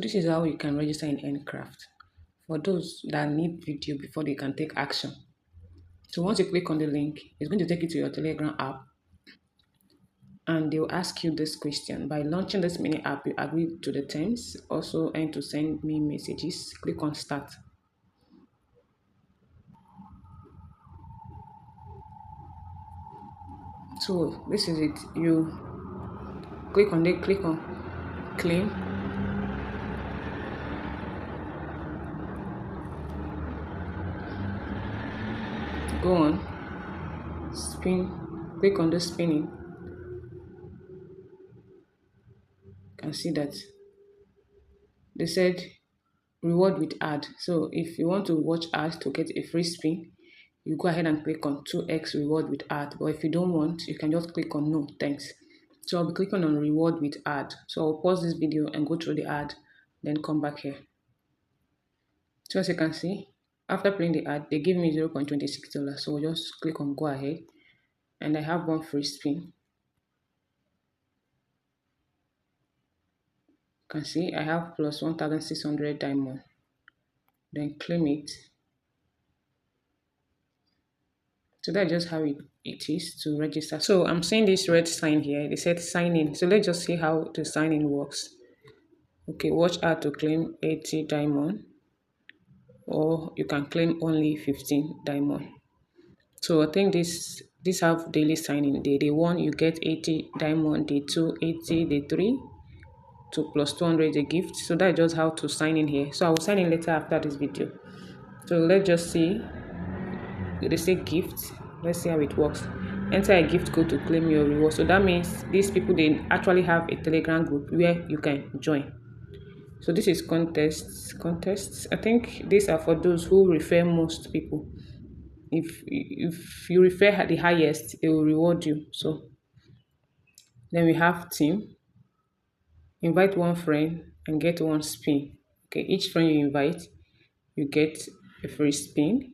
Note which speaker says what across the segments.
Speaker 1: this is how you can register in Earncraft for those that need video before they can take action. So once you click on the link, it's going to take you to your Telegram app, and they'll ask you this question: by launching this mini app, you agree to the terms, also and to send me messages. Click on start. So this is it. You click on claim. Go on, spin, click on the spinning. You can see that they said reward with ad. So if you want to watch ads to get a free spin, you go ahead and click on 2x reward with ad. But if you don't want, you can just click on no thanks. So I'll be clicking on reward with ad. So I'll pause this video and go through the ad, then come back here. So as you can see, after playing the ad, they give me $0.26. So I'll just click on go ahead, and I have one free spin. You can see I have plus 1,600 diamond. Then claim it. So that's just how it is to register. So I'm seeing this red sign here. They said sign in. So let's just see how the sign in works. Okay, watch ad to claim 80 diamond, or you can claim only 15 diamond. So I think this have daily sign-in. Day 1 you get 80 diamond, day 2 80, day 3 to plus 200 a gift. So that's just how to sign in here. So I will sign in later after this video. So let's just see. They say gift. Let's see how it works. Enter a gift code to claim your reward. So that means these people, they actually have a Telegram group where you can join. So this is contests. I think these are for those who refer most people. If you refer the highest, it will reward you. So then we have team. Invite one friend and get one spin. Okay, each friend you invite, you get a free spin.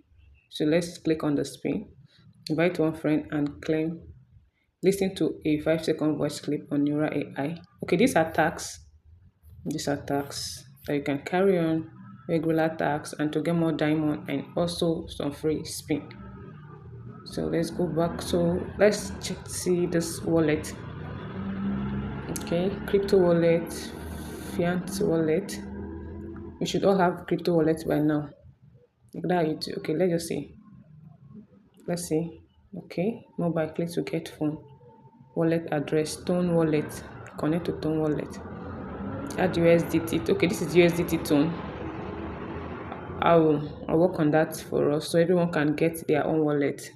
Speaker 1: So let's click on the spin. Invite one friend and claim. Listen to a 5-second voice clip on Neural AI. Okay, these are tags. These are tags that you can carry on, regular tags, and to get more diamond and also some free spin. So let's go back. So let's see this wallet. Okay, crypto wallet, fiat wallet. You should all have crypto wallets by now. That okay, let's just see. Let's see. Okay, mobile, click to get phone. Wallet address, Tone wallet. Connect to Tone wallet. Add USDT. Okay, this is USDT Tone. I'll work on that for us so everyone can get their own wallet.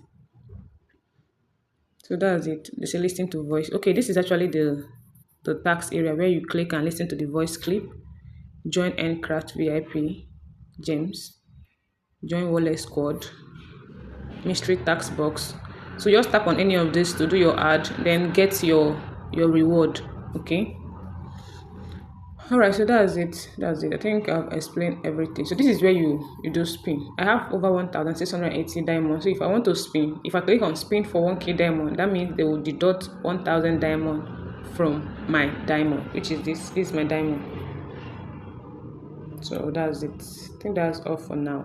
Speaker 1: So that's it. They say listen to voice. Okay, this is actually the tax area where you click and listen to the voice clip. Join Earncraft VIP gems. Join wallet squad. Mystery tax box. So just tap on any of this to do your ad, then get your reward. Okay. Alright, so that's it. I think I've explained everything. So this is where you do spin. I have over 1,680 diamonds. So if I want to spin, if I click on spin for 1k diamond, that means they will deduct 1,000 diamond from my diamond, which is this is my diamond. So that's it. I think that's all for now.